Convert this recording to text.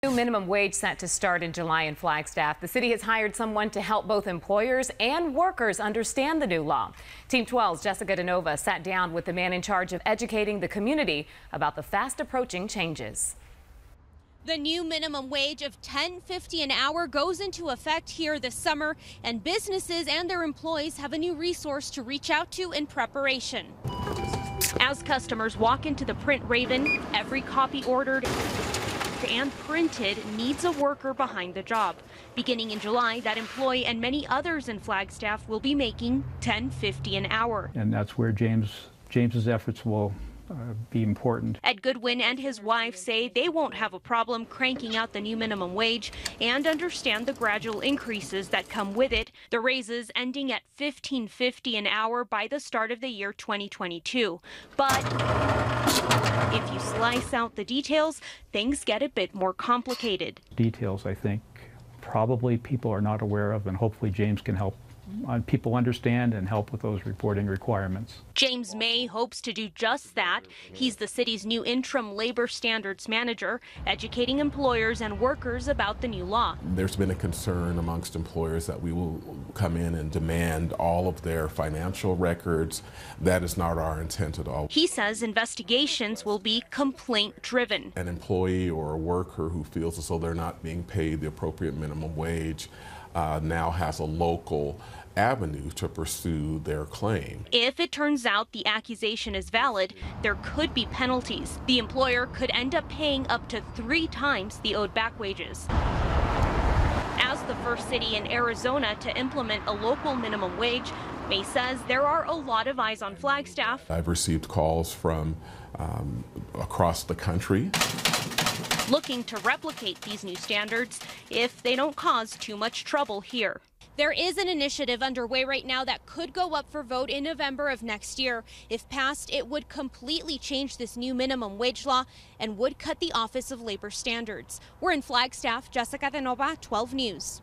New minimum wage set to start in July in Flagstaff. The city has hired someone to help both employers and workers understand the new law. Team 12's Jessica DeNova sat down with the man in charge of educating the community about the fast approaching changes. The new minimum wage of $10.50 an hour goes into effect here this summer, and businesses and their employees have a new resource to reach out to in preparation. As customers walk into the print Raven, every copy ordered and printed needs a worker behind the job. Beginning in July, that employee and many others in Flagstaff will be making $10.50 an hour. And that's where James's efforts will be important. Ed Goodwin and his wife say they won't have a problem cranking out the new minimum wage and understand the gradual increases that come with it, the raises ending at $15.50 an hour by the start of the year 2022. But if you slice out the details, things get a bit more complicated. Details, I think, probably people are not aware of, and hopefully James can help people understand and help with those reporting requirements. James May hopes to do just that. He's the city's new interim labor standards manager, educating employers and workers about the new law. There's been a concern amongst employers that we will come in and demand all of their financial records. That is not our intent at all. He says investigations will be complaint driven. An employee or a worker who feels as though they're not being paid the appropriate minimum wage now has a local avenue to pursue their claim. If it turns out the accusation is valid, there could be penalties. The employer could end up paying up to 3 times the owed back wages. As the first city in Arizona to implement a local minimum wage, May says there are a lot of eyes on Flagstaff. I've received calls from across the country looking to replicate these new standards if they don't cause too much trouble here. There is an initiative underway right now that could go up for vote in November of next year. If passed, it would completely change this new minimum wage law and would cut the Office of Labor Standards. We're in Flagstaff. Jessica DeNova, 12 News.